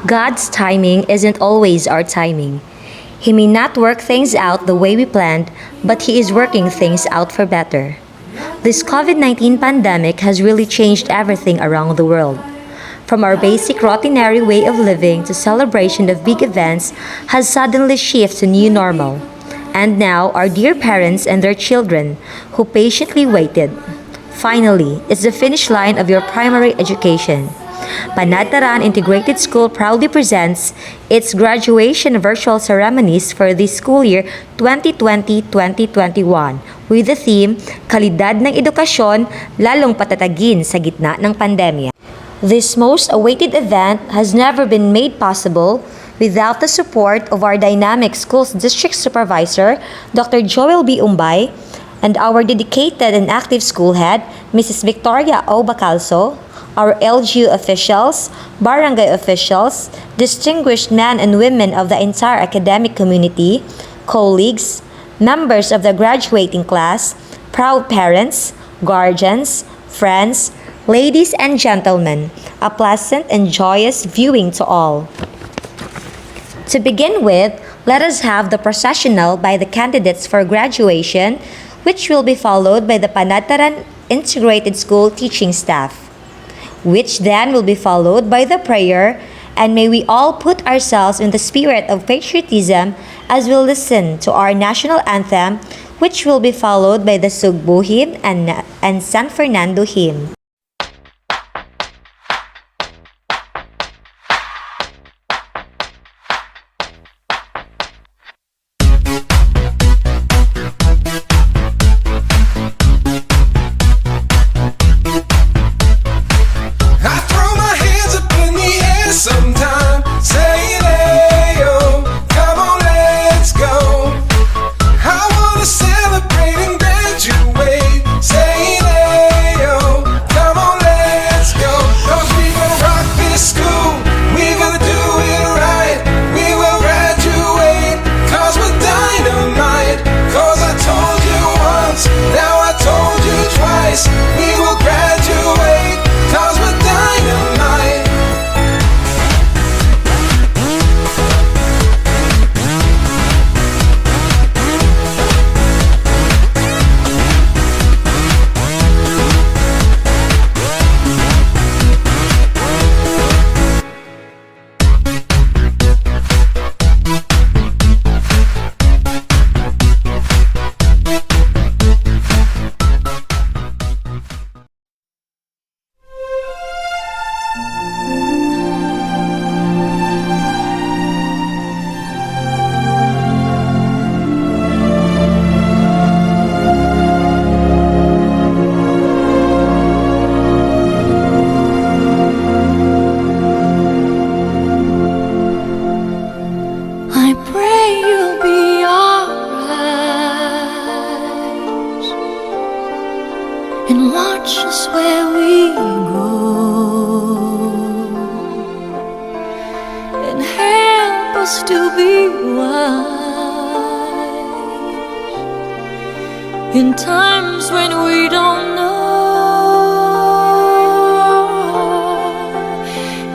God's timing isn't always our timing. He may not work things out the way we planned, but He is working things out for better. This COVID-19 pandemic has really changed everything around the world. From our basic routinary way of living to celebration of big events has suddenly shifted to new normal. And now our dear parents and their children who patiently waited. Finally, it's the finish line of your primary education. Panataran Integrated School proudly presents its graduation virtual ceremonies for the school year 2020-2021 with the theme, Kalidad ng Edukasyon, lalong patatagin sa gitna ng pandemya. This most awaited event has never been made possible without the support of our dynamic schools district supervisor, Dr. Joel B. Umbay, and our dedicated and active school head, Mrs. Victoria O. Bacalso, our LGU officials, barangay officials, distinguished men and women of the entire academic community, colleagues, members of the graduating class, proud parents, guardians, friends, ladies and gentlemen, a pleasant and joyous viewing to all. To begin with, let us have the processional by the candidates for graduation, which will be followed by the Panataran Integrated School teaching staff, which then will be followed by the prayer, and may we all put ourselves in the spirit of patriotism as we listen to our national anthem, which will be followed by the Sugbu hymn and San Fernando hymn. And watch us where we go, and help us to be wise in times when we don't know.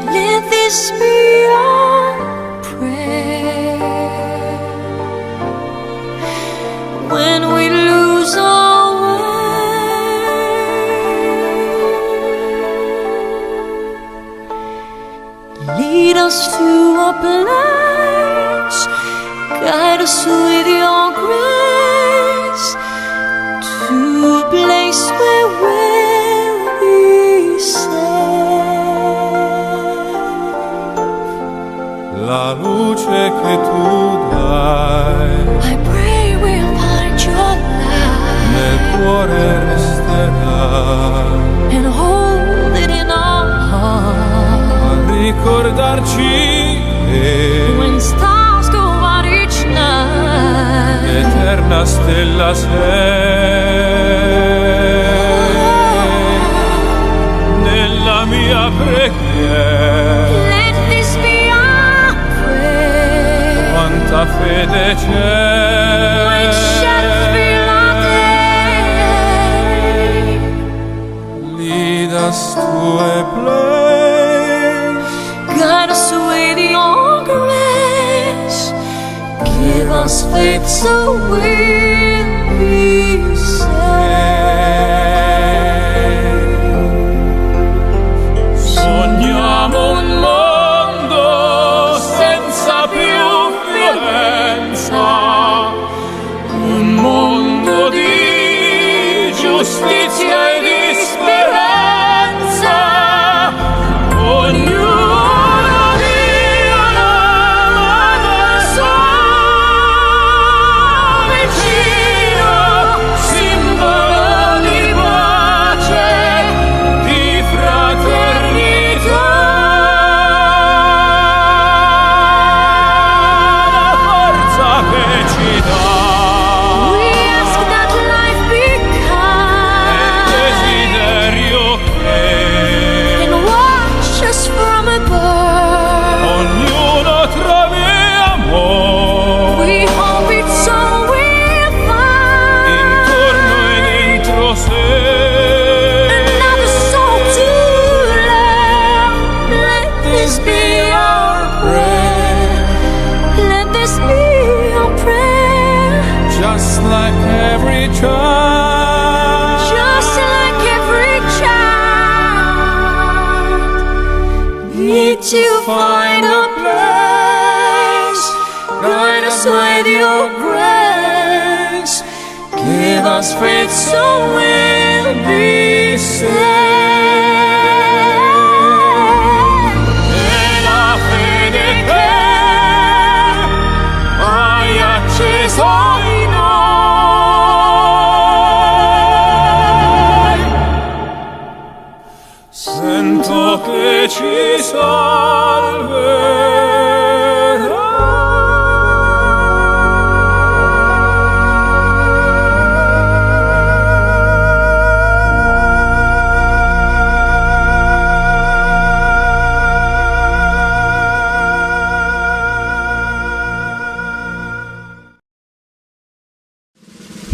Let this be our prayer when we lose our way. Lead us to a place, guide us with your grace, to a place where we'll be safe. La luce che tu dai I pray we'll find your nel light cuore resterà, and hold it in our heart. a ricordarci che When stars go out each night, l'eterna stella sei nella mia preghiera. let this be our prayer. Quanta fede c'è, When shadows fill our day, lead us to a place guide us with your grace. Give us faith so we'll be saved. Sogniamo un mondo senza più violenza, un mondo di giustizia e di speranza. Ognuno di una sua vicino, simbolo di pace, di fraternità. La forza che ci dà We ask that life be kind desiderio che and watch us from above. ognuno trovi amore We hope it's so we'll find intorno e dentro sé. another soul to love. Let this be our prayer. Let this be our prayer. Just like every child, Just like every child, need to find a place. Guide us with your grace. Give us faith so we'll be saved. e la fede che hai acceso in noi, sento che ci salverà.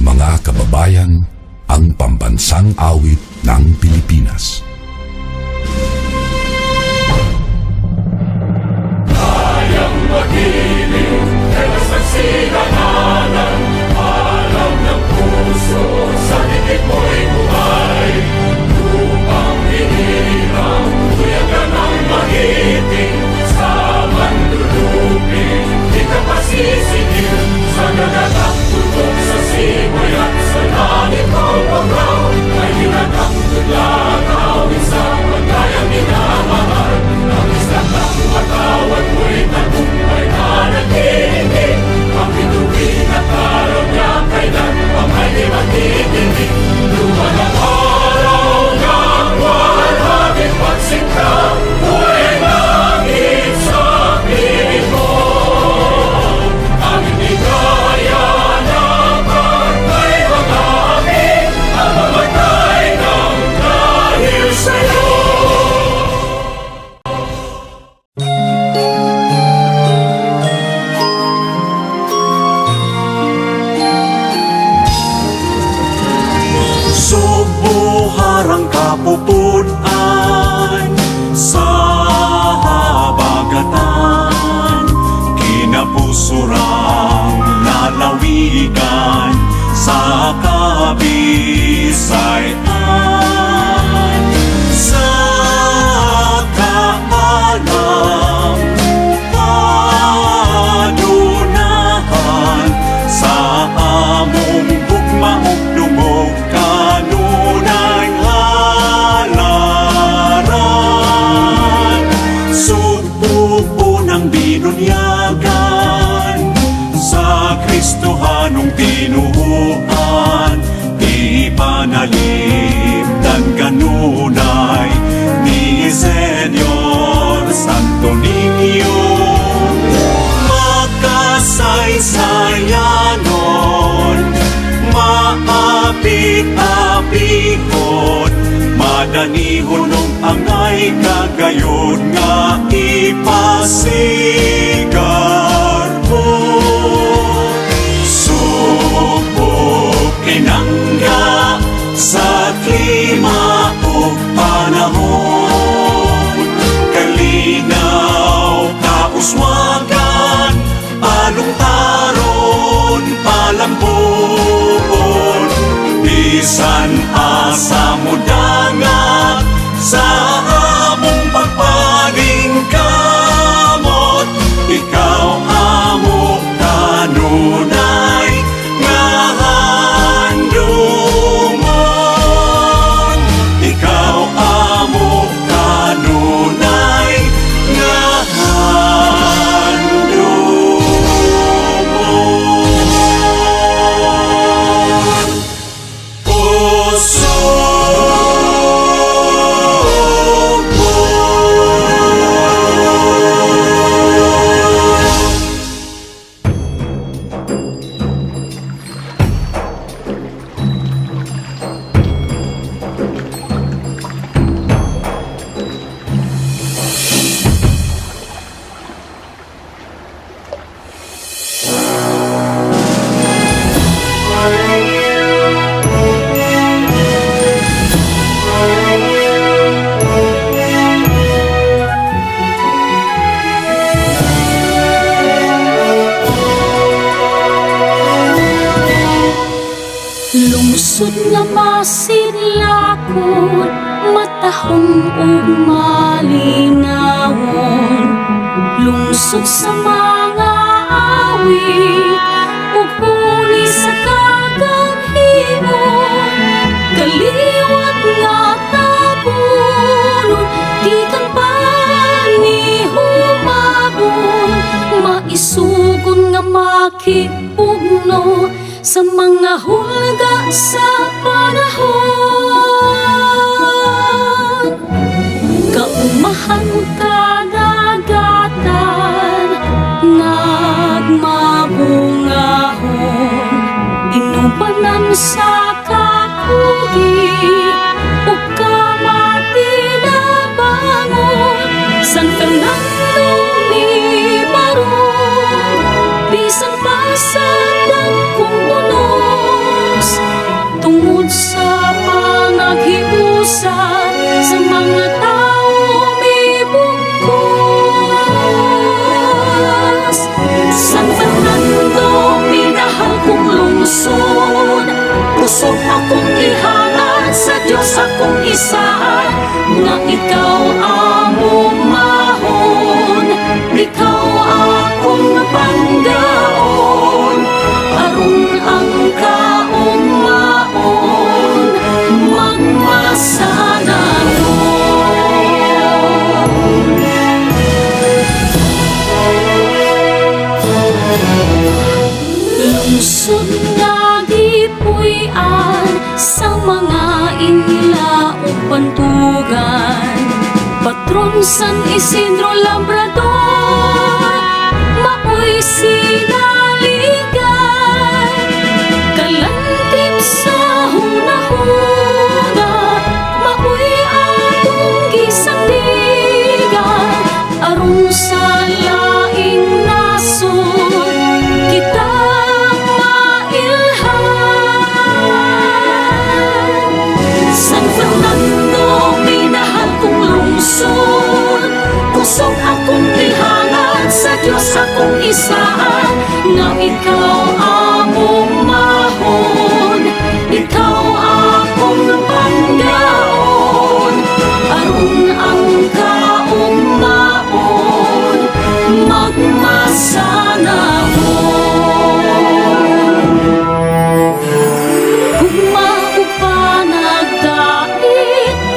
Mga kababayan, ang pambansang awit ng Pilipinas. Subuharang kapupunan sa habagatan, kinapusurang lalawigan sa Kabisayan, sa kaalam adunahan, sa among bugmaok dumog kanunay halaran, sugpo ng binunyagan sa Kristohanong tinuuan, di panalipdan kanunay ni Senyor Santo Niño, makasaysayanon, maapit-apihon, madanihon angay kagayod nga ipasigar mo. Subok inangga sa klima o panahon, kalinaw kaus Lungsod nga masidlakon, matahong ug malinawon. Lungsod sa mga awit, ug huli sa kaganhimon. Kaliwat nga tabunon, gikan pa ni humabon. Maisugon nga makipugno sa mga hulga sa panahon. Kaumahan kadagatan, nagmabungahon. Inubanan sa kakugi, o kamatinabangon. San Fernando ni Barong, bisan pa sa dagkong unos. Tungod sa panaghibusan sa mga tao may bugkos. San Fernando, minahal kong lungsod, pusok akong ihangat sa Diyos akong isaan, nga ikaw among mahon, ikaw akong panggaon, aron ang kaong maon, Lungsod nga gipuy-an sa mga inila o pantugan. Patron San Isidro Labrador, maoy sinaligan. Kalantip sa hunahuna, maoy atong gisandigan. Aron sa laing nasod, kita San Fernando, minahal kong lungsod, kusog akong ihangat sa Diyos akong isaan, nga ikaw among mahon, ikaw akong panggaon, aron ang kaong maon, magmasanahon.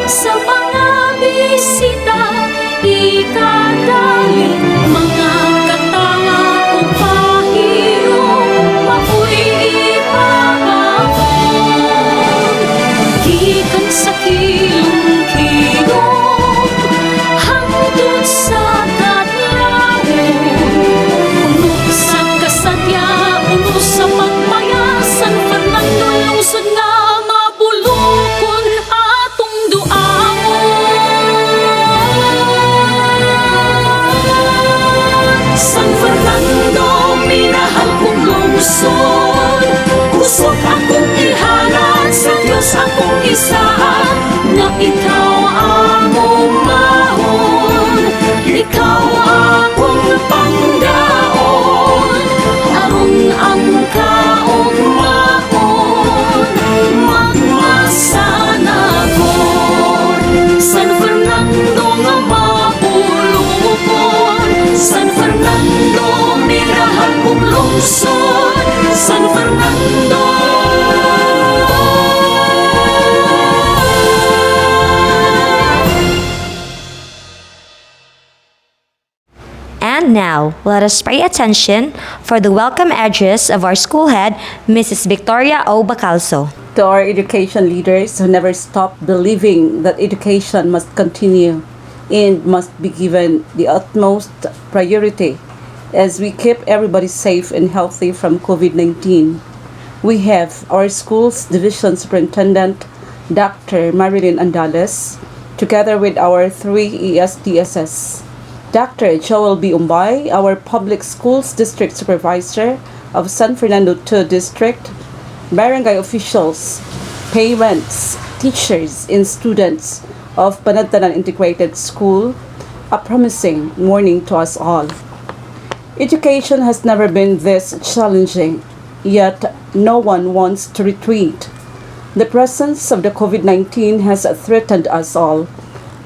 Sa mga bisita, ikadali mga katawa o pahiyo, maoy ipabawon. Gikan sa kilong-kilong, hangtod sa kadlawon, puno sa kasadya, puno sa pagmaya. San Fernando, lungsod nga mabulokon atong San Fernando, minahal kong lungsod, kusog akong ihangat sa Diyos akong isaan, nga ikaw among mahon, ikaw akong panggaon, aron ang kaong maon, magmasanahon. San Fernando nga mabulokon, San Fernando, minahal kong lungsod, San Fernando. And now, let us pay attention for the welcome address of our school head, Mrs. Victoria O. Bacalso. To our education leaders who never stop believing that education must continue and must be given the utmost priority as we keep everybody safe and healthy from COVID-19. We have our school's division superintendent, Dr. Marilyn Andales, together with our 3 ESDSS. Dr. Joel B. Umbay, our public schools district supervisor of San Fernando II District, barangay officials, parents, teachers, and students of Panatanan Integrated School, a promising morning to us all. Education has never been this challenging, yet no one wants to retreat. The presence of the COVID-19 has threatened us all.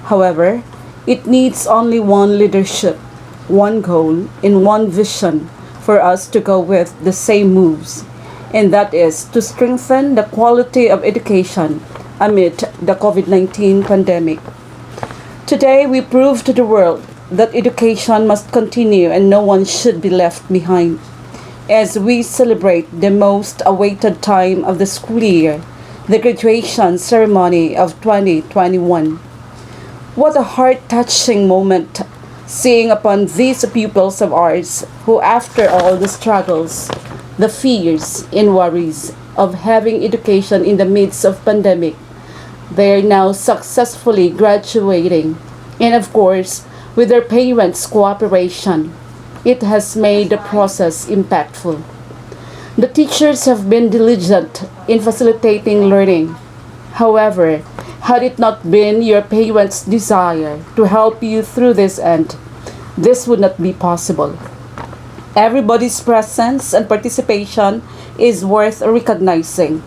However, it needs only one leadership, one goal, and one vision for us to go with the same moves, and that is to strengthen the quality of education amid the COVID-19 pandemic. Today, we prove to the world that education must continue and no one should be left behind. As we celebrate the most awaited time of the school year, the graduation ceremony of 2021. What a heart-touching moment seeing upon these pupils of ours who, after all the struggles, the fears and worries of having education in the midst of pandemic, they are now successfully graduating, and of course, with their parents' cooperation, it has made the process impactful. The teachers have been diligent in facilitating learning. However, had it not been your parents' desire to help you through this end, this would not be possible. Everybody's presence and participation is worth recognizing.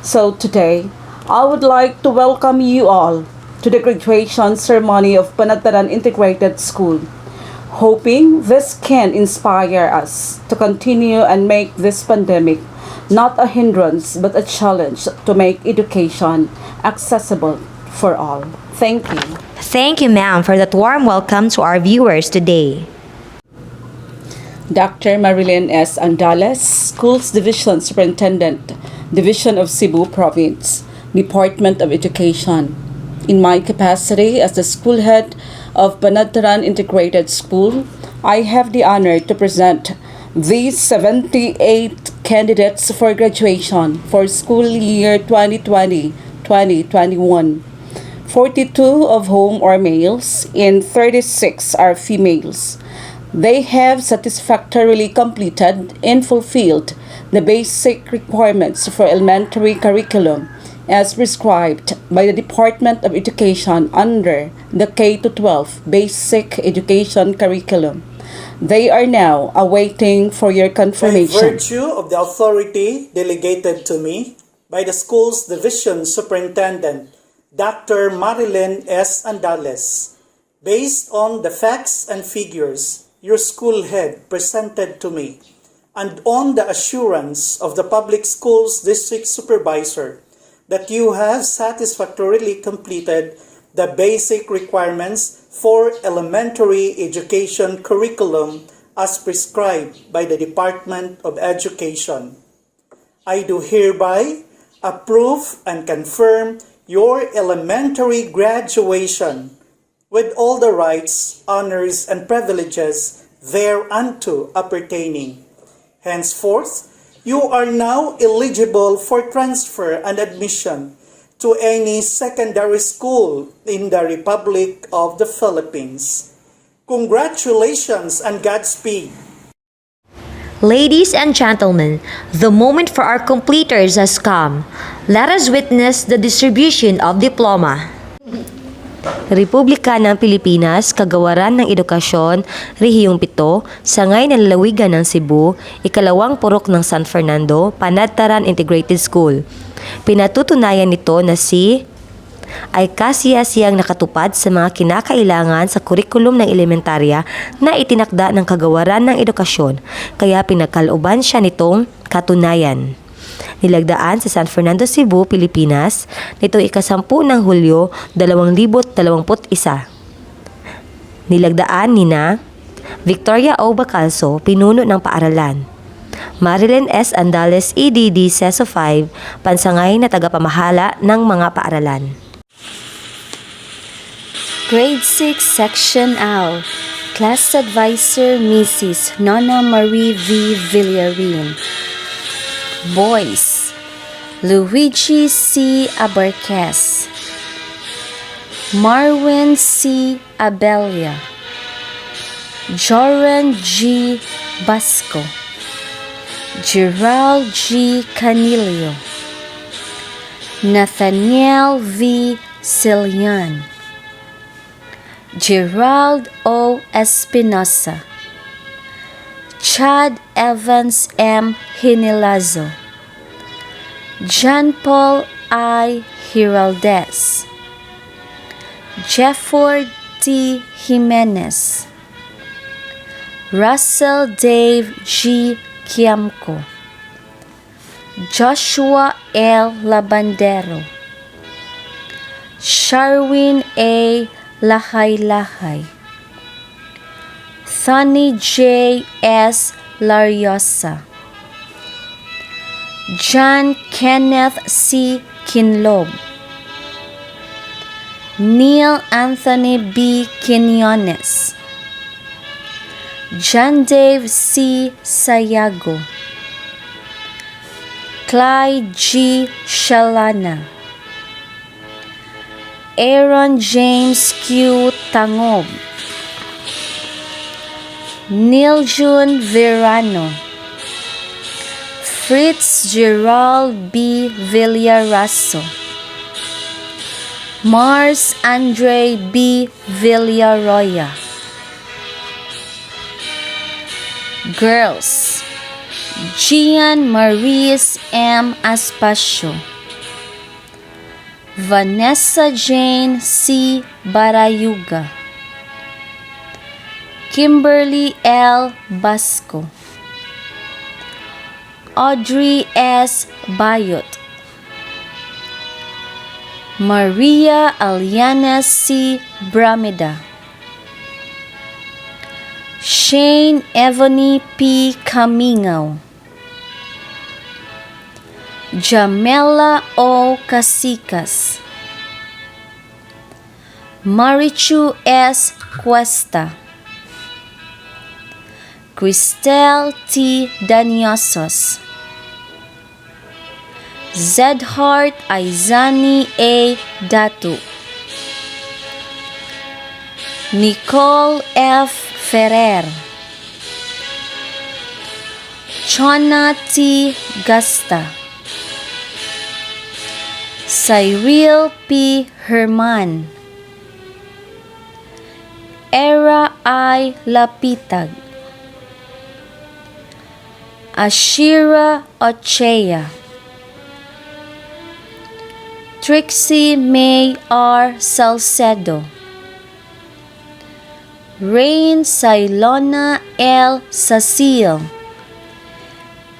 So today, I would like to welcome you all to the graduation ceremony of Panagtaran Integrated School, hoping this can inspire us to continue and make this pandemic not a hindrance but a challenge to make education accessible for all. Thank you. Thank you, ma'am, for that warm welcome to our viewers today. Dr. Marilyn S. Andales, Schools Division Superintendent, Division of Cebu Province, Department of Education. In my capacity as the school head of Panagtaran Integrated School, I have the honor to present these 78 candidates for graduation for school year 2020-2021. 42 of whom are males and 36 are females. They have satisfactorily completed and fulfilled the basic requirements for elementary curriculum as prescribed by the Department of Education under the K-12 Basic Education Curriculum. They are now awaiting for your By confirmation. virtue of the authority delegated to me by the school's division superintendent, Dr. Marilyn S. Andales, based on the facts and figures your school head presented to me, and on the assurance of the public schools district supervisor that you have satisfactorily completed the basic requirements for elementary education curriculum as prescribed by the Department of Education. I do hereby approve and confirm your elementary graduation with all the rights, honors, and privileges thereunto appertaining. Henceforth, you are now eligible for transfer and admission to any secondary school in the Republic of the Philippines. Congratulations and Godspeed! Ladies and gentlemen, the moment for our completers has come. Let us witness the distribution of diploma. Republika ng Pilipinas, Kagawaran ng Edukasyon, Rehiyong 7, Sangay ng Lalawigan ng Cebu, Ikalawang Purok ng San Fernando, Panagtaran Integrated School. Pinatutunayan nito na si ay kasiyasiyang nakatupad sa mga kinakailangan sa kurikulum ng elementarya na itinakda ng Kagawaran ng Edukasyon, kaya pinagkalooban siya nitong katunayan. Nilagdaan sa San Fernando, Cebu, Pilipinas, nitong ika-10 ng Hulyo 2021. Nilagdaan nina Victoria O. Bacalso, pinuno ng paaralan. Marilyn S. Andales, EDD, CESO 5, pansangay na tagapamahala ng mga paaralan. Grade 6 Section A, Class Advisor Mrs. Nona Marie V. Villarin. Boys, Luigi C. Abarquez, Marwin C. Abelia, Joran G. Basco, Gerald G. Canilio, Nathaniel V. Silian, Gerald O. Espinosa, Chad Evans M. Hinilazo, John Paul I. Hiraldez, Jefford T. Jimenez, Russell Dave G. Kiamco, Joshua L. Labandero, Sharwin A. Lahay-Lahay, Thani J. S. Lariosa, John Kenneth C. Kinlob, Neil Anthony B. Quinones, John Dave C. Sayago, Clyde G. Shalana, Aaron James Q. Tangob, Niljun Verano, Fritz Gerald B. Villaraso, Mars Andre B. Villaroya. Girls: Gian Maris M. Aspacio, Vanessa Jane C. Barayuga, Kimberly L. Basco, Audrey S. Bayot, Maria Aliana C. Bramida, Shane Evony P. Camingaw, Jamela O. Casicas, Marichu S. Cuesta, Cristel T. Daniosos, Zedhart Aizani A. Datu, Nicole F. Ferrer, Chona T. Gasta, Cyril P. Herman, Era I. Lapitag, Ashira Ochea, Trixie May R. Salcedo, Rain Silona L. Sasil,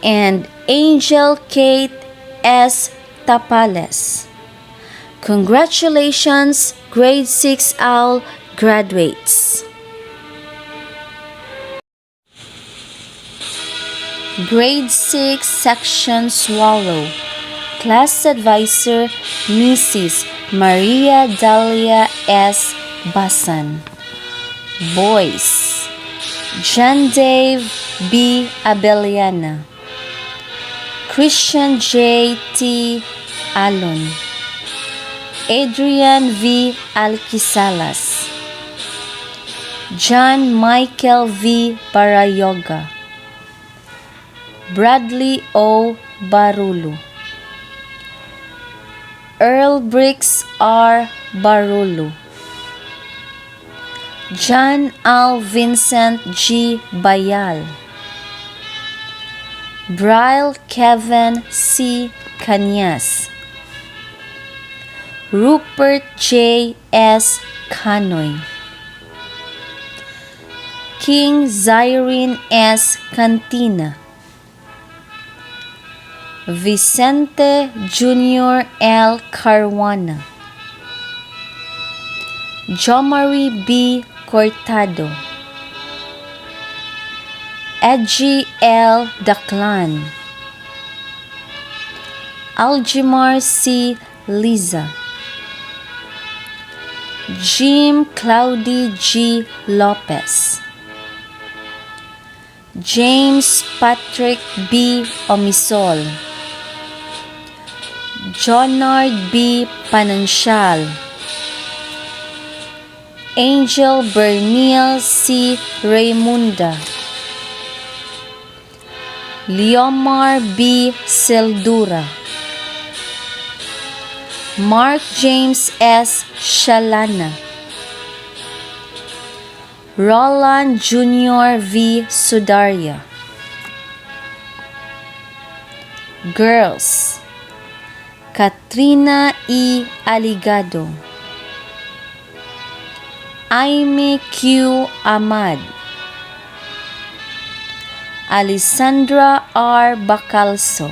and Angel Kate S. Tapales. Congratulations, Grade 6 OWL graduates! Grade 6 Section Swallow. Class Advisor Mrs. Maria Dalia S. Basan. Boys: John Dave B. Abeliana, Christian J. T. Alon, Adrian V. Alquisalas, John Michael V. Barayoga, Bradley O. Barulo, Earl Briggs R. Barulo, John Al Vincent G. Bayal, Bryle Kevin C. Cañas, Rupert J. S. Canoy, King Zyrene S. Cantina, Vicente Jr. L. Caruana, Jomari B. Cortado, Edgy L. Daclan, Aljimar C. Liza, Jim Cloudy G. Lopez, James Patrick B. Omisol, Jonard B. Panansyal, Angel Berniel C. Raymunda, Leomar B. Seldura, Mark James S. Shalana, Roland Jr. V. Sudarya. Girls: Katrina E. Aligado, Aime Q. Ahmad, Alessandra R. Bacalso,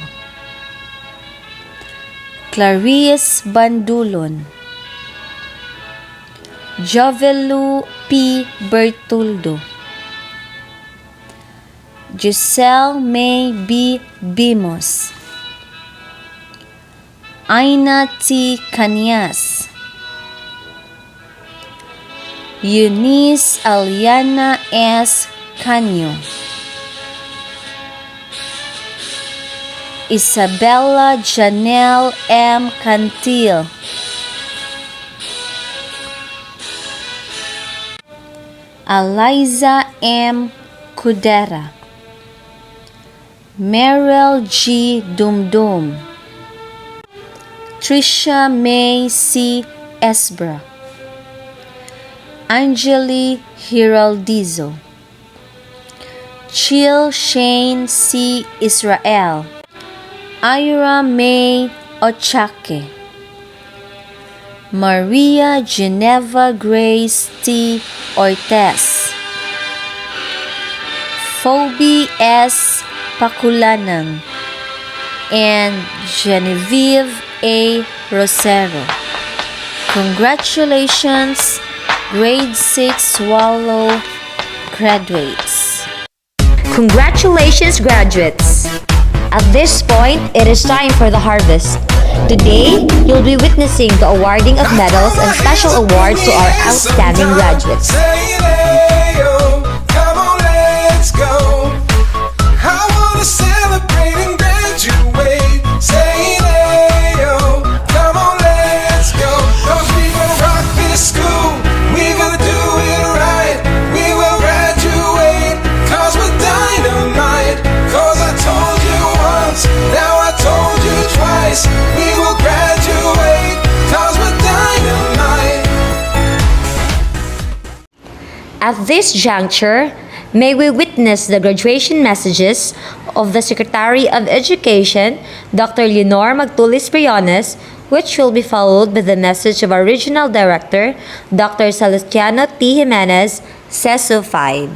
Clarice Bandulon, Jovelu P. Bertuldo, Giselle May B. Bimos, Aina T. Canias, Eunice Aliana S. Canyo, Isabella Janelle M. Cantil, Eliza M. Cudera, Meryl G. Dumdum, Trisha May C. Esbra, Angeli Hiraldizo, Chill Shane C. Israel, Ira May Ochake, Maria Geneva Grace T. Ortez, Phoebe S. Pakulanang, and Genevieve A. Rosero. Congratulations, Grade 6 Swallow graduates. Congratulations, graduates! At this point, it is time for the harvest. Today, you'll be witnessing the awarding of medals and special awards to our outstanding graduates. Come on, let's go. I wanna celebrate and graduate. Say yo, come on, let's go. 'Cause we gonna rock this school. We gonna do it right. We will graduate. 'Cause we're dynamite. 'Cause I told you once, now I told you twice. We will graduate. 'Cause we're dynamite. At this juncture, may we witness the graduation messages of the Secretary of Education, Dr. Leonor Magtulis Briones, which will be followed by the message of our Regional Director, Dr. Celestiano T. Jimenez, CESO 5.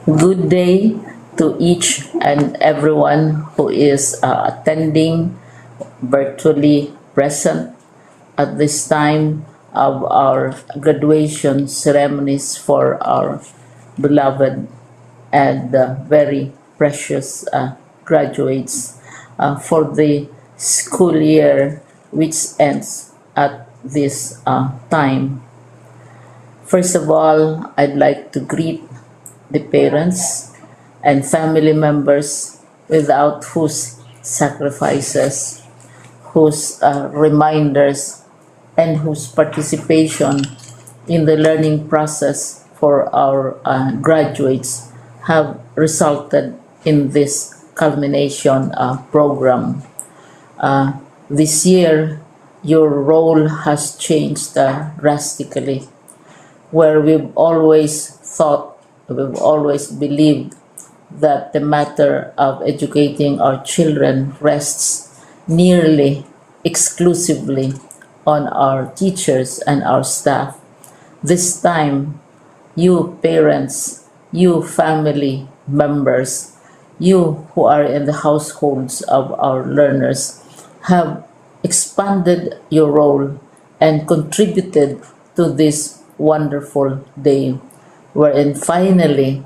Good day to each and everyone who is attending virtually present at this time of our graduation ceremonies for our beloved and very precious graduates for the school year which ends at this time. First of all, I'd like to greet the parents and family members without whose sacrifices, whose reminders, and whose participation in the learning process for our graduates have resulted in this culmination program. This year, your role has changed drastically, where we've always believed that the matter of educating our children rests nearly exclusively on our teachers and our staff. This time, you parents, you family members, you who are in the households of our learners have expanded your role and contributed to this wonderful day, wherein finally,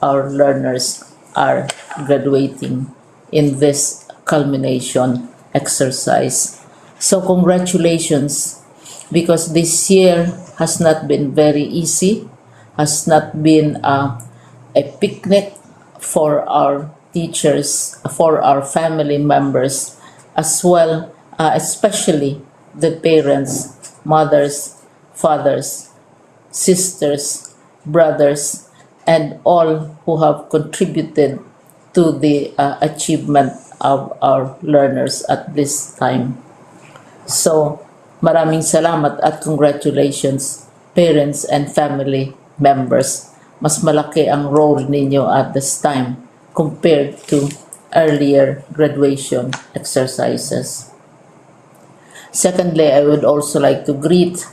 our learners are graduating in this culmination exercise. So congratulations, because this year has not been very easy, has not been a picnic for our teachers, for our family members, as well, especially the parents, mothers, fathers, sisters, brothers, and all who have contributed to the achievement of our learners at this time. So, maraming salamat at congratulations, parents and family members. Mas malaki ang role ninyo at this time compared to earlier graduation exercises. Secondly, I would also like to greet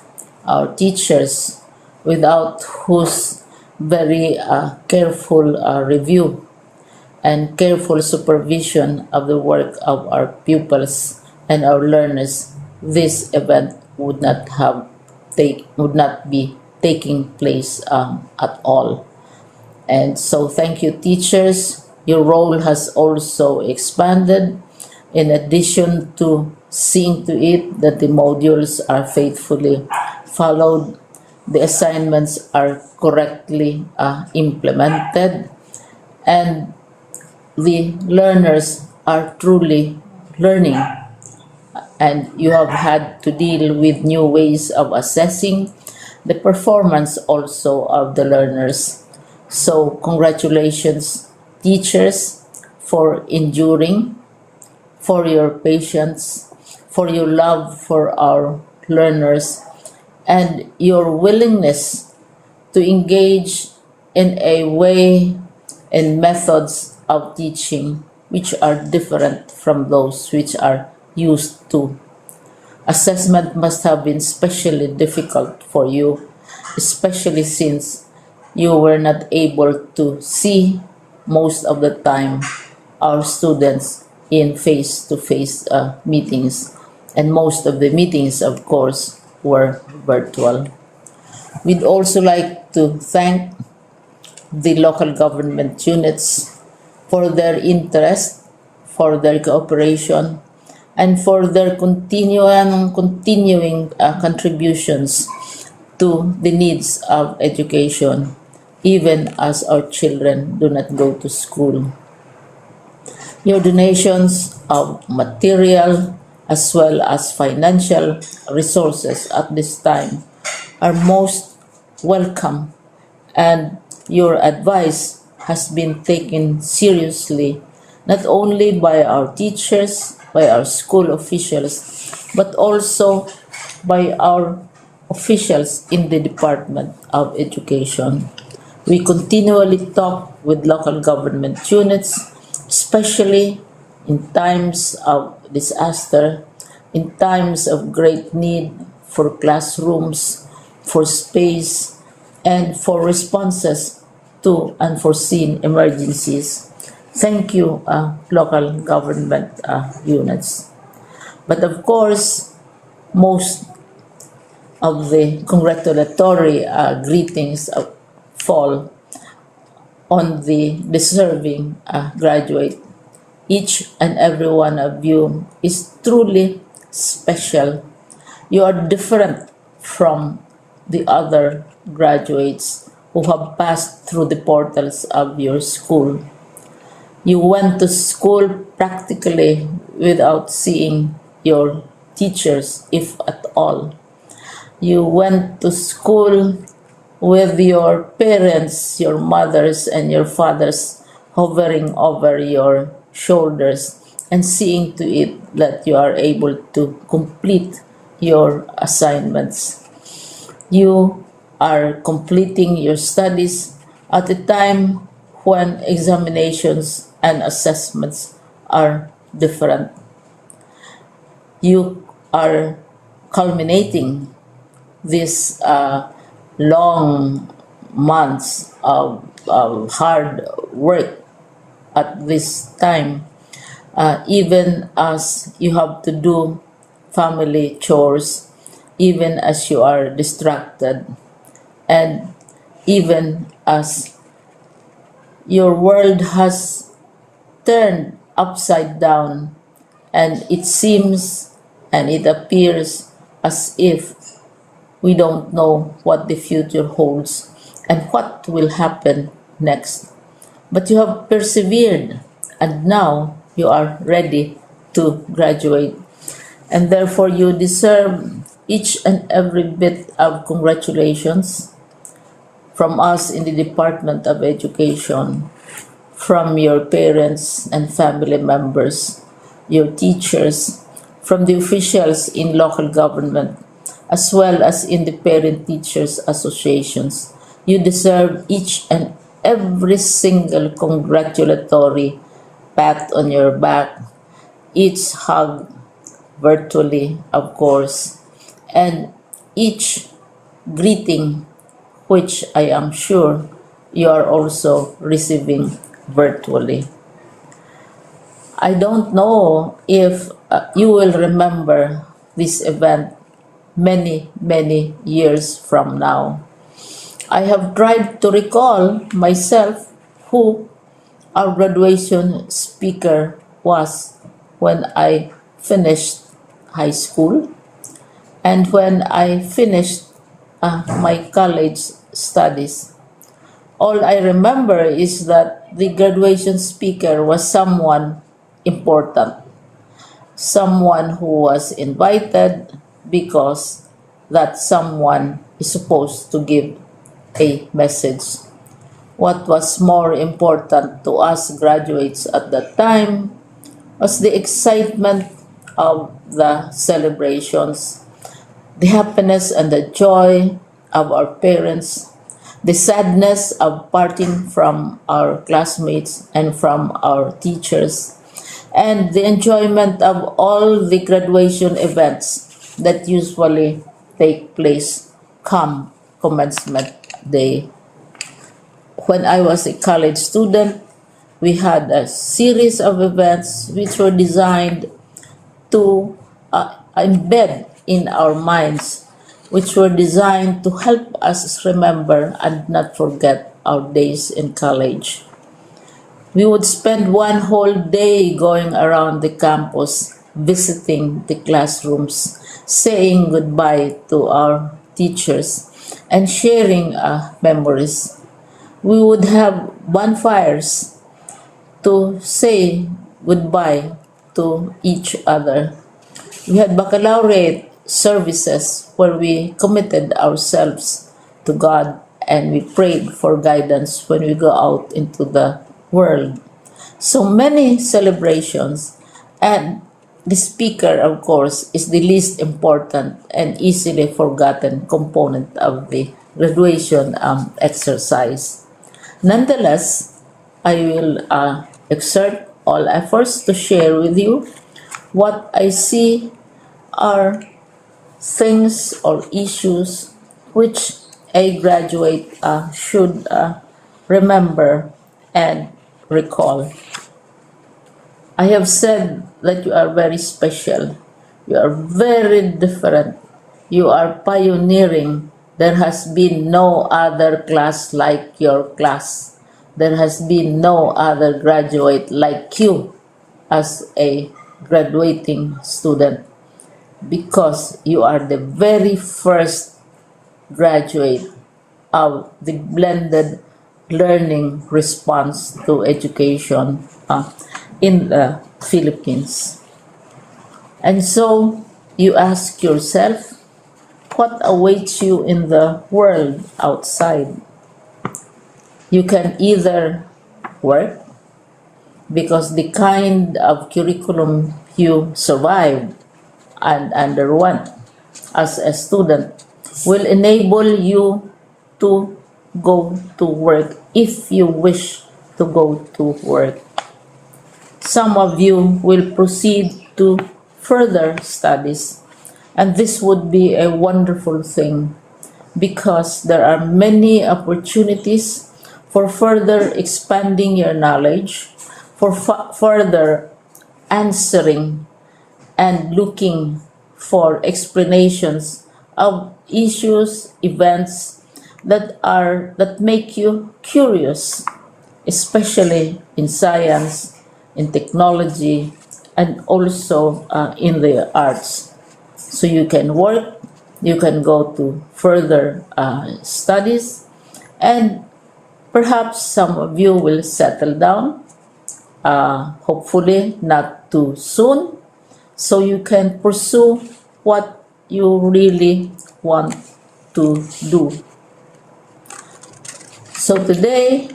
our teachers, without whose very careful review and careful supervision of the work of our pupils and our learners, this event would not be taking place at all. And so thank you, teachers. Your role has also expanded. In addition to seeing to it that the modules are faithfully followed, the assignments are correctly implemented, and the learners are truly learning, and you have had to deal with new ways of assessing the performance also of the learners. So congratulations, teachers, for enduring, for your patience, for your love for our learners, and your willingness to engage in a way and methods of teaching which are different from those which are used to. Assessment must have been especially difficult for you, especially since you were not able to see most of the time our students in face-to-face meetings, and most of the meetings, of course, were virtual. We'd also like to thank the local government units for their interest, for their cooperation, and for their continuing contributions to the needs of education, even as our children do not go to school. Your donations of material as well as financial resources at this time are most welcome, and your advice has been taken seriously not only by our teachers, by our school officials, but also by our officials in the Department of Education. We continually talk with local government units, especially in times of disaster, in times of great need for classrooms, for space, and for responses to unforeseen emergencies. Thank you, local government units. But of course, most of the congratulatory greetings fall on the deserving graduate. Each and every one of you is truly special. You are different from the other graduates who have passed through the portals of your school. You went to school practically without seeing your teachers, if at all. You went to school with your parents, your mothers, and your fathers hovering over your shoulders and seeing to it that you are able to complete your assignments. You are completing your studies at a time when examinations and assessments are different. You are culminating this long months of hard work at this time, even as you have to do family chores, even as you are distracted, and even as your world has turned upside down, and it seems and it appears as if we don't know what the future holds and what will happen next. But you have persevered, and now you are ready to graduate. And therefore, you deserve each and every bit of congratulations from us in the Department of Education from your parents and family members, your teachers, from the officials in local government, as well as in the parent teachers associations. You deserve each and every single congratulatory pat on your back, each hug virtually, of course, and each greeting, which I am sure you are also receiving virtually. I don't know if you will remember this event many years from now. I have tried to recall myself who our graduation speaker was when I finished high school and when I finished my college studies. All I remember is that the graduation speaker was someone important, someone who was invited because that someone is supposed to give a message. What was more important to us graduates at that time was the excitement of the celebrations, the happiness and the joy of our parents, the sadness of parting from our classmates and from our teachers, and the enjoyment of all the graduation events that usually take place come commencement day. When I was a college student, we had a series of events which were designed to embed in our minds, which were designed to help us remember and not forget our days in college. We would spend one whole day going around the campus, visiting the classrooms, saying goodbye to our teachers, and sharing memories. We would have bonfires to say goodbye to each other. We had baccalaureate services where we committed ourselves to God and we prayed for guidance when we go out into the world. So many celebrations, and the speaker, of course, is the least important and easily forgotten component of the graduation exercise. Nonetheless, I will exert all efforts to share with you what I see are things or issues which a graduate should remember and recall. I have said that you are very special. You are very different. You are pioneering. There has been no other class like your class. There has been no other graduate like you as a graduating student, because you are the very first graduate of the blended learning response to education in the Philippines. And so you ask yourself, what awaits you in the world outside? You can either work, because the kind of curriculum you survived and underwent as a student will enable you to go to work if you wish to go to work. Some of you will proceed to further studies, and this would be a wonderful thing because there are many opportunities for further expanding your knowledge, for further answering and looking for explanations of issues, events that make you curious, especially in science, in technology, and also in the arts. So you can work, you can go to further studies, and perhaps some of you will settle down, hopefully not too soon, so you can pursue what you really want to do. So today,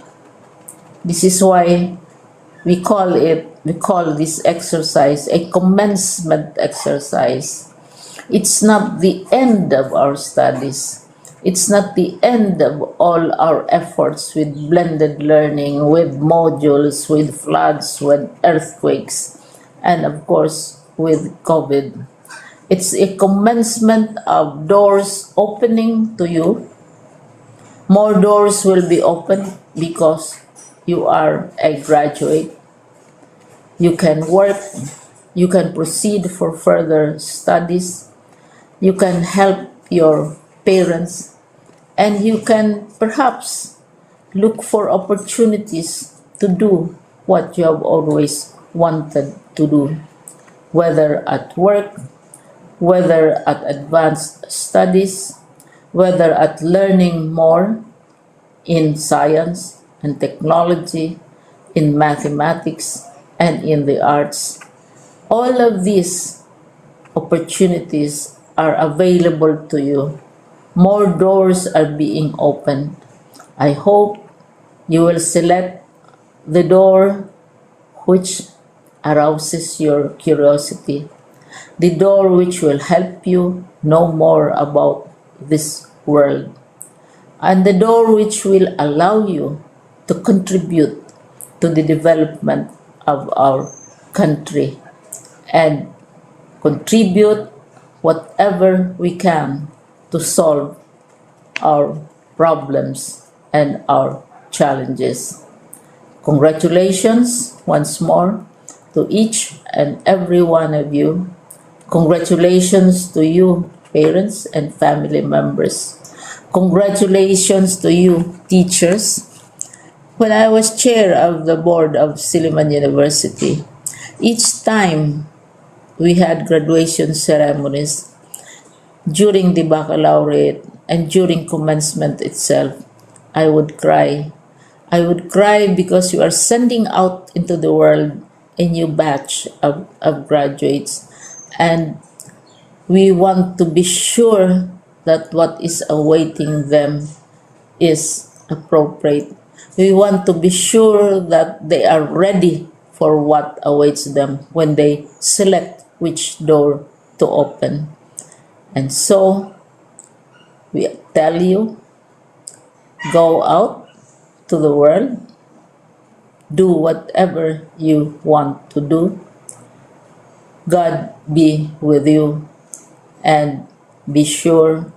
This is why we call this exercise a commencement exercise. It's not the end of our studies. It's not the end of all our efforts with blended learning, with modules, with floods, with earthquakes, and of course with COVID. It's a commencement of doors opening to you. More doors will be opened because you are a graduate. You can work, you can proceed for further studies, you can help your parents, and you can perhaps look for opportunities to do what you have always wanted to do, whether at work, whether at advanced studies, whether at learning more in science and technology, in mathematics, and in the arts. All of these opportunities are available to you. More doors are being opened. I hope you will select the door which arouses your curiosity, the door which will help you know more about this world, and the door which will allow you to contribute to the development of our country and contribute whatever we can to solve our problems and our challenges. Congratulations once more to each and every one of you. Congratulations to you, parents and family members. Congratulations to you, teachers. When I was chair of the board of Silliman University, each time we had graduation ceremonies, during the baccalaureate and during commencement itself, I would cry. I would cry because you are sending out into the world a new batch of graduates, and we want to be sure that what is awaiting them is appropriate. We want to be sure that they are ready for what awaits them when they select which door to open. And so, we tell you, go out to the world, do whatever you want to do. God be with you, and be assured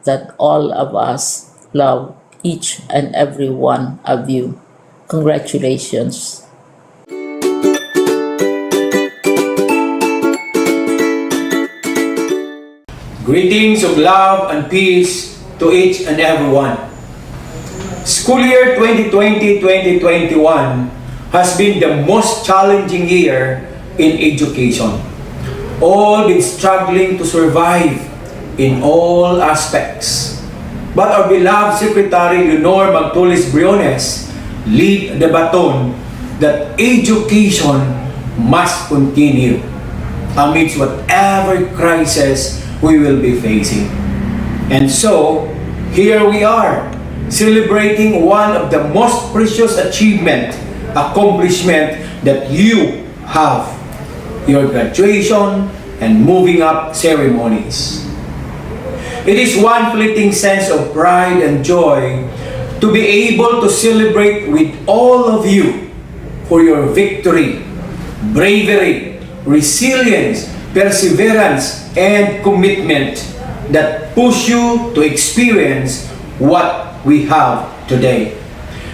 that all of us love each and every one of you. Congratulations. Greetings of love and peace to each and every one. School year 2020-2021 has been the most challenging year in education. All been struggling to survive in all aspects. But our beloved Secretary Leonor Magtulis Briones lead the baton that education must continue amidst whatever crisis we will be facing. And so, here we are, celebrating one of the most precious accomplishment that you have, your graduation and moving up ceremonies. It is one fleeting sense of pride and joy to be able to celebrate with all of you for your victory, bravery, resilience, perseverance, and commitment that push you to experience what we have today.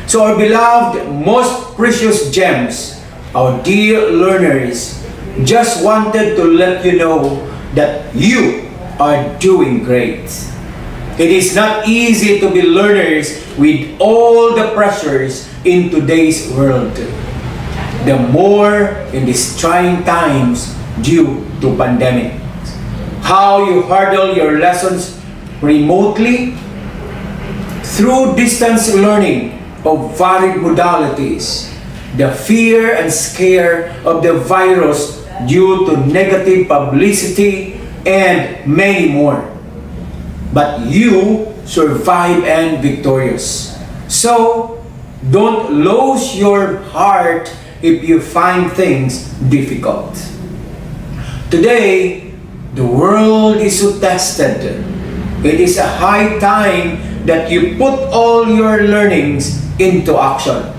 So our beloved, most precious gems, our dear learners, just wanted to let you know that you are doing great. It is not easy to be learners with all the pressures in today's world. The more in these trying times due to pandemic. How you hurdle your lessons remotely through distance learning of varied modalities, the fear and scare of the virus due to negative publicity, and many more. But you survive and victorious. So, Don't lose your heart if you find things difficult. Today, the world is so tested. It is a high time that you put all your learnings into action.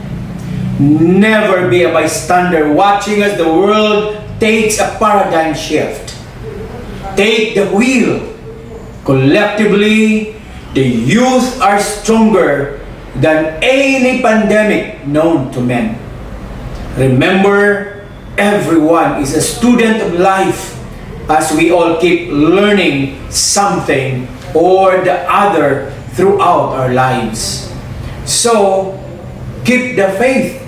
Never be a bystander watching as the world takes a paradigm shift. Take the wheel. Collectively, the youth are stronger than any pandemic known to men. Remember, everyone is a student of life as we all keep learning something or the other throughout our lives. So, keep the faith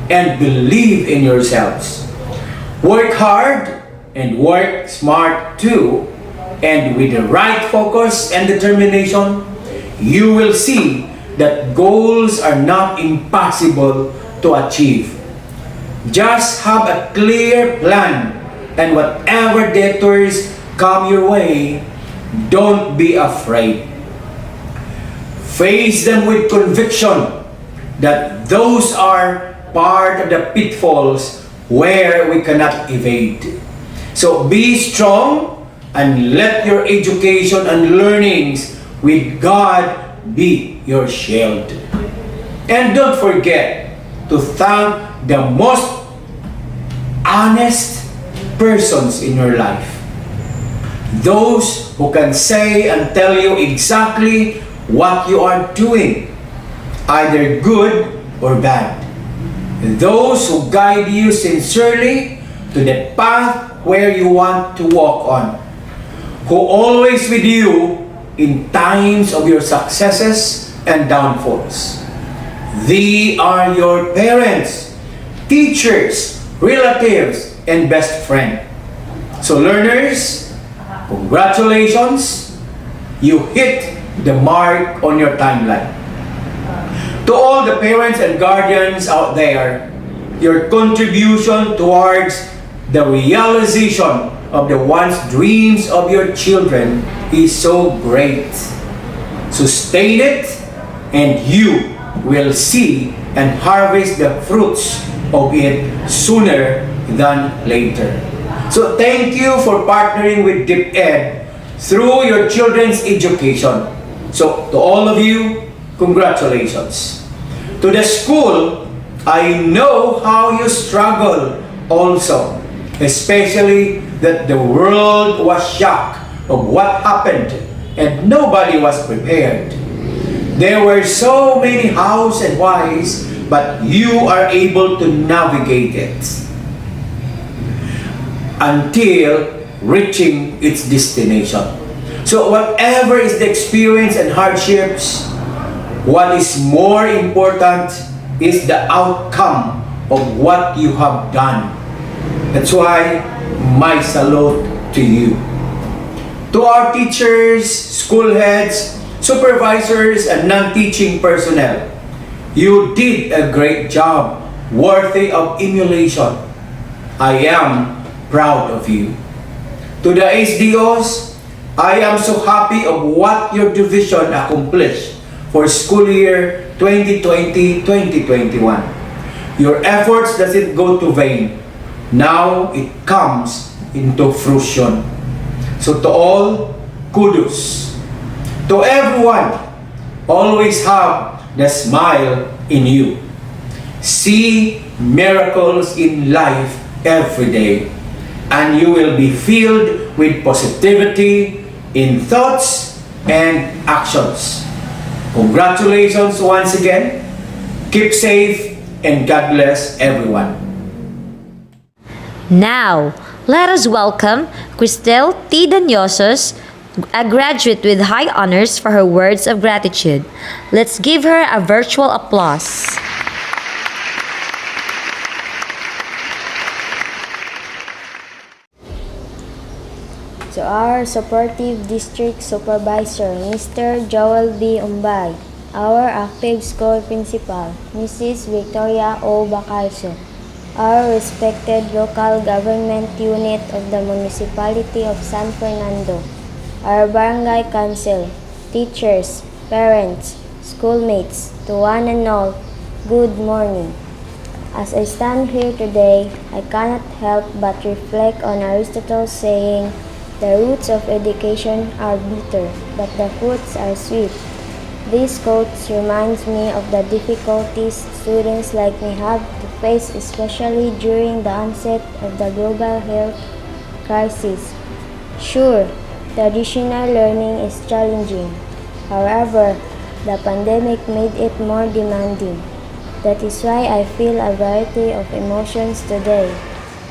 and believe in yourselves. Work hard and work smart too. And with the right focus and determination, you will see that goals are not impossible to achieve. Just have a clear plan, and whatever detours come your way, don't be afraid. Face them with conviction that those are part of the pitfalls where we cannot evade. So be strong and let your education and learnings with God be your shield. And don't forget to thank the most honest persons in your life. Those who can say and tell you exactly what you are doing, either good or bad. Those who guide you sincerely to the path where you want to walk on. Who always with you in times of your successes and downfalls. They are your parents, teachers, relatives, and best friend. So learners, congratulations, you hit the mark on your timeline. To all the parents and guardians out there, your contribution towards the realization of the once dreams of your children is so great. Sustain it, and you will see and harvest the fruits of it sooner than later. So thank you for partnering with DepEd through your children's education. So to all of you, congratulations. To the school, I know how you struggle also, especially that the world was shocked of what happened and nobody was prepared. There were so many hows and whys, but you are able to navigate it until reaching its destination. So whatever is the experience and hardships, what is more important is the outcome of what you have done. That's why my salute to you. To our teachers, school heads, supervisors, and non-teaching personnel, you did a great job, worthy of emulation. I am proud of you. To the SDOs, I am so happy of what your division accomplished for school year 2020-2021. Your efforts doesn't go to vain. Now it comes into fruition. So to all, kudos. To everyone, always have the smile in you. See miracles in life every day, and you will be filled with positivity in thoughts and actions. Congratulations once again. Keep safe, and God bless everyone. Now, let us welcome Cristel T. Danyosos, a graduate with high honors, for her words of gratitude. Let's give her a virtual applause. To our supportive district supervisor, Mr. Joel B. Umbay, our active school principal, Mrs. Victoria O. Bacalso, our respected local government unit of the municipality of San Fernando, our barangay council, teachers, parents, schoolmates, to one and all, Good morning. As I stand here today, I cannot help but reflect on Aristotle's saying, "The roots of education are bitter, but the fruits are sweet." This quote reminds me of the difficulties students like me have to face, especially during the onset of the global health crisis. Sure, traditional learning is challenging. However, the pandemic made it more demanding. That is why I feel a variety of emotions today.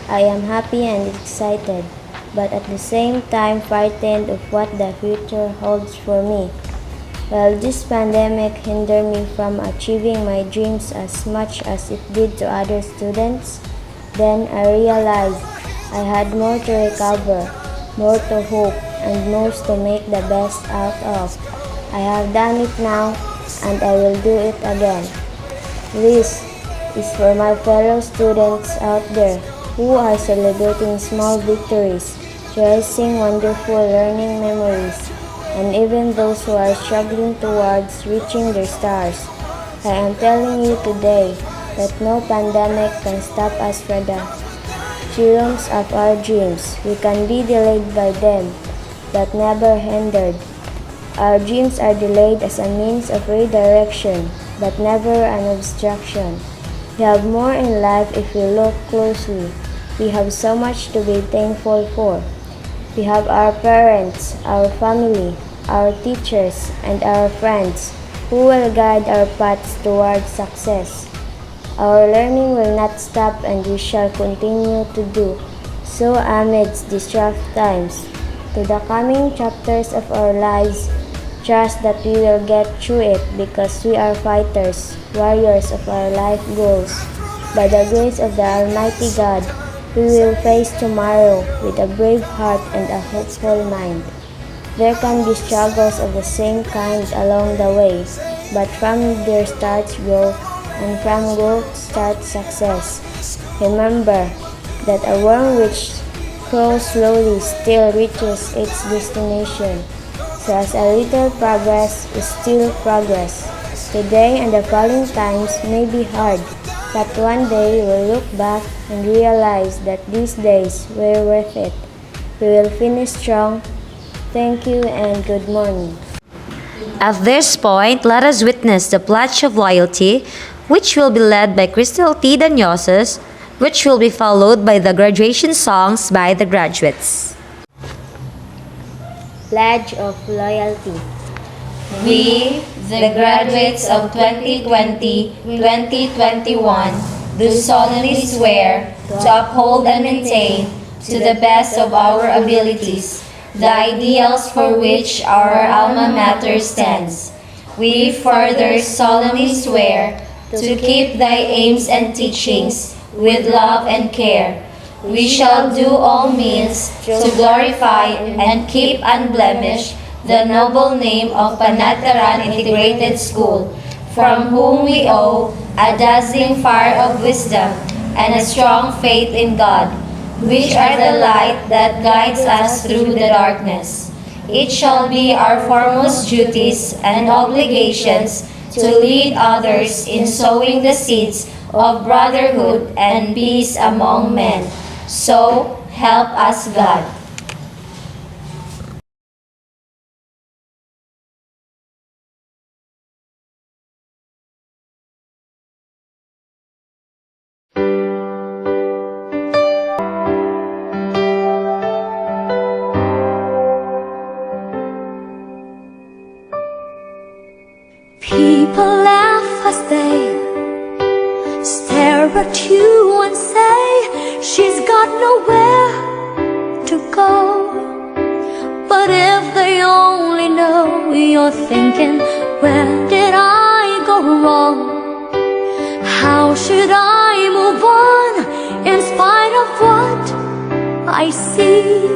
I am happy and excited, but at the same time frightened of what the future holds for me. While this pandemic hindered me from achieving my dreams as much as it did to other students, then I realized I had more to recover, more to hope, and most to make the best out of. I have done it now, and I will do it again. This is for my fellow students out there who are celebrating small victories, cherishing wonderful learning memories, and even those who are struggling towards reaching their stars. I am telling you today that no pandemic can stop us from the triumphs of our dreams. We can be delayed by them, but never hindered. Our dreams are delayed as a means of redirection, but never an obstruction. We have more in life if we look closely. We have so much to be thankful for. We have our parents, our family, our teachers, and our friends who will guide our paths towards success. Our learning will not stop and we shall continue to do so amidst these rough times. To the coming chapters of our lives, trust that we will get through it because we are fighters, warriors of our life goals. By the grace of the Almighty God, we will face tomorrow with a brave heart and a hopeful mind. There can be struggles of the same kind along the way, but from there starts growth, and from growth starts success. Remember that a worm which crawls slowly still reaches its destination. So as a little progress is still progress. Today and the following times may be hard, but one day we'll look back and realize that these days were worth it. We will finish strong. Thank you and good morning. At this point, let us witness the Pledge of Loyalty, which will be led by Crystal T. Danyosos, which will be followed by the graduation songs by the graduates. Pledge of Loyalty. We, the graduates of 2020-2021, do solemnly swear to uphold and maintain, to the best of our abilities, the ideals for which our alma mater stands. We further solemnly swear to keep thy aims and teachings with love and care. We shall do all means to glorify and keep unblemished the noble name of Panataran Integrated School, from whom we owe a dazzling fire of wisdom and a strong faith in God, which are the light that guides us through the darkness. It shall be our foremost duties and obligations to lead others in sowing the seeds of brotherhood and peace among men. So help us God. People laugh as they stare at you and say she's got nowhere to go. But if they only know you're thinking, where did I go wrong? How should I move on in spite of what I see?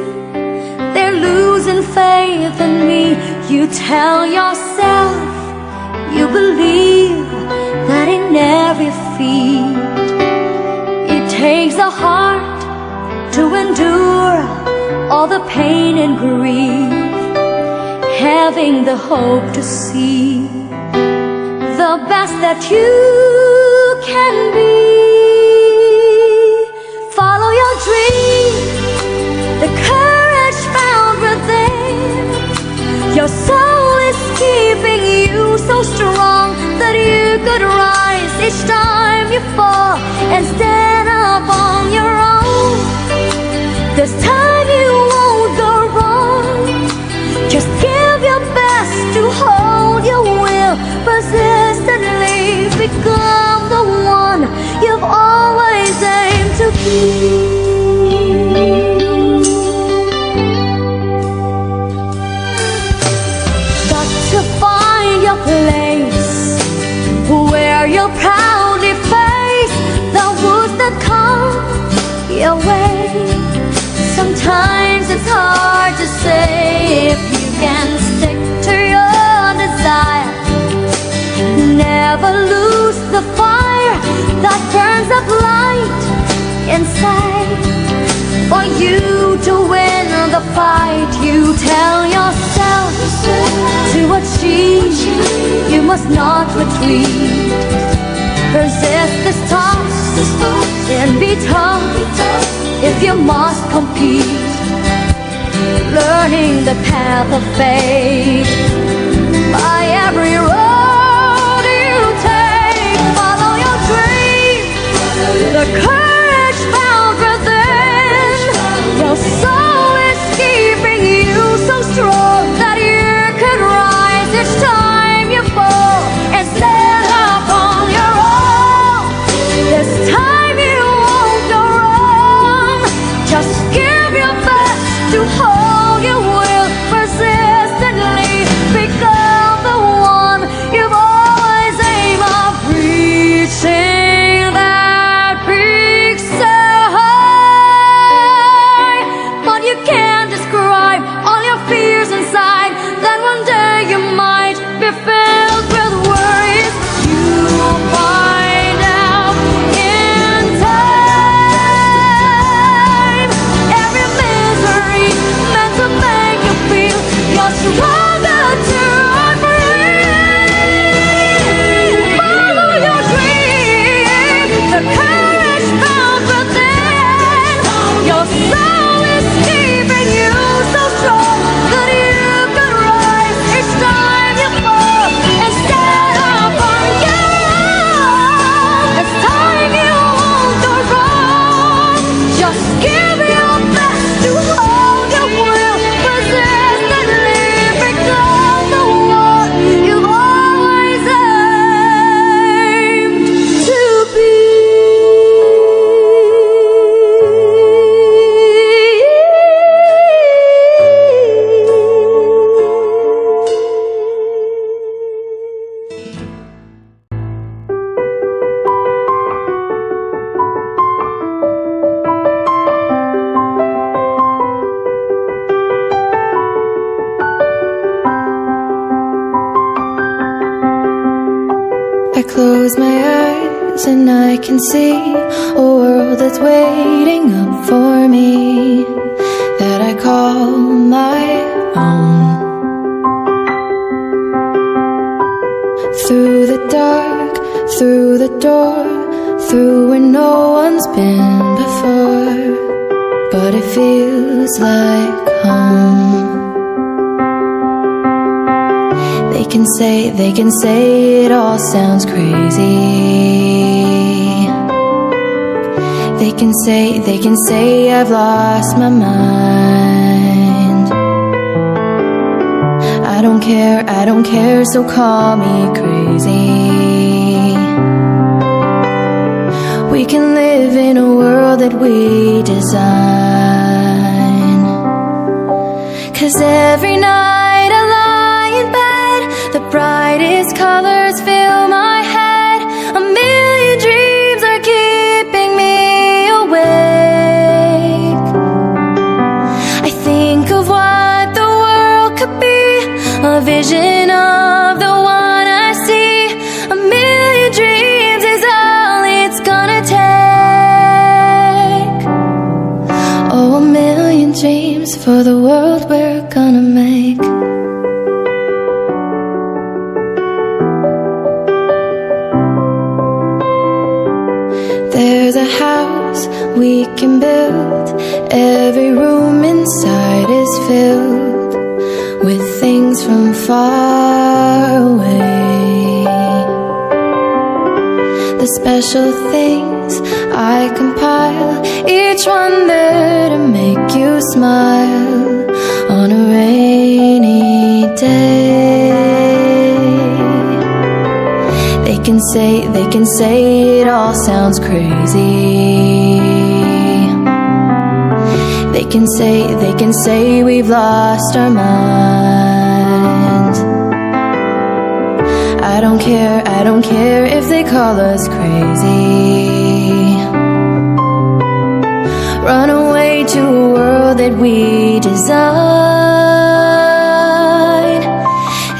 They're losing faith in me. You tell yourself you believe that in every feat it takes a heart to endure all the pain and grief, having the hope to see the best that you can be. Follow your dream, the courage found within. Your soul is keeping you so strong that you could rise each time you fall and stand up on your own. This time you won't go wrong. Just give your best to hold your will. Persistently become the one you've always aimed to be. Got to find your place where you'll proudly face the woods that come your way. Sometimes it's hard to say if you can stick to your desire. Never lose the fire that burns up light inside. For you to win the fight, you tell yourself to achieve, you must not retreat. Resist this toss and be tough if you must compete. Learning the path of faith by every road you take. Follow your dream, the courage found within. Your soul is keeping you so strong that you could rise each time you fall and stand up on your own. This time you won't go wrong. Just give your best to hold your will. Persistently become the one you've always aimed of, reaching that peak so high. But you can't describe all your fears inside, that one day you might be filled with worries. You'll find out in time. Every misery meant to make you feel you're stronger to breathe. Follow your dream, the courage found within. Your soul is keeping you so strong that you could rise each time you fall and stand up on your own. This time you won't go wrong. Just give your best to hold your will. Persistently become the one you've always aimed to be. I close my eyes and I can see a world that's waiting up for me, that I call my own. Through the dark, through the door, through where no one's been before, but it feels like home. They can say it all sounds crazy. They can say I've lost my mind. I don't care, so call me crazy. We can live in a world that we design. 'Cause every night I lie in bed, the brightest colors fill my head. A million dreams are keeping me awake. I think of what the world could be, a vision of the one I see. A million dreams is all it's gonna take. Oh, a million dreams for the world we're gonna make. house we can build. Every room inside is filled with things from far away. The special things I compile, each one there to make you smile on a rainy day. They can say it all sounds crazy. They can say we've lost our minds. I don't care if they call us crazy. Run away to a world that we design.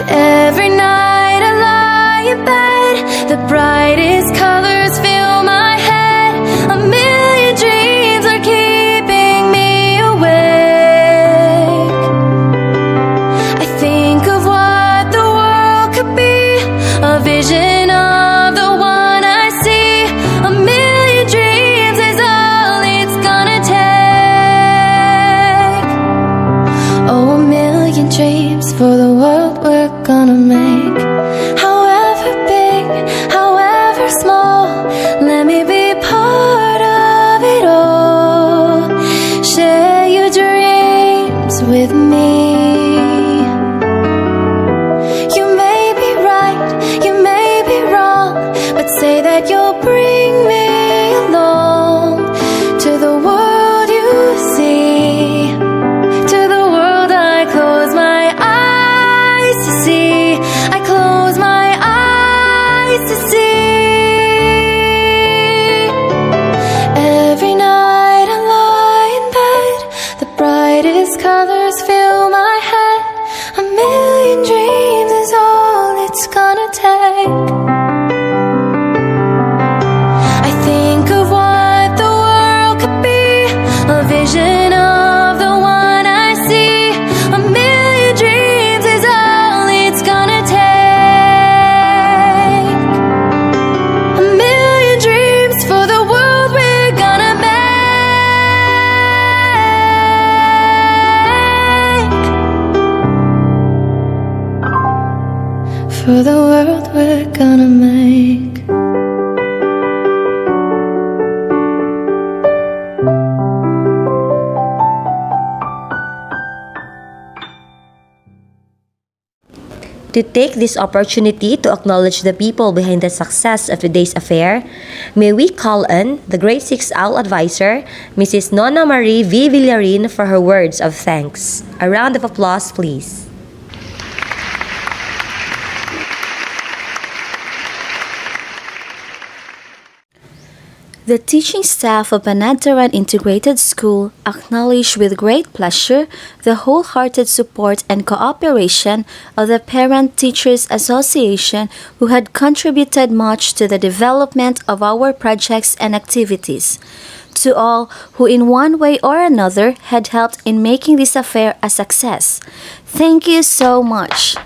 Every night I lie in bed, the brightest colors fill my head. A million dreams are keeping me awake. I think of what the world could be, a vision of the one I see. A million dreams is all it's gonna take. Oh, a million dreams for the world we're gonna make. However big, however small, let me be part of it all. Share your dreams with me. You may be right, you may be wrong, but say that you'll bring me along to the world you see, to the world I close my eyes to see. I close my eyes to see. Every night I lie in bed, the brightest colors fill my head. A million dreams is all it's gonna take. I think of what the world could be, a vision of the one I see. A million dreams is all it's gonna take. A million dreams for the world we're gonna make. For the world we're gonna make. To take this opportunity to acknowledge the people behind the success of today's affair, may we call on the Grade 6 OWL Advisor, Mrs. Nona Marie V. Villarin, for her words of thanks. A round of applause, please. The teaching staff of Pandtaran Integrated School acknowledge with great pleasure the wholehearted support and cooperation of the Parent Teachers Association, who had contributed much to the development of our projects and activities. To all who in one way or another had helped in making this affair a success, thank you so much.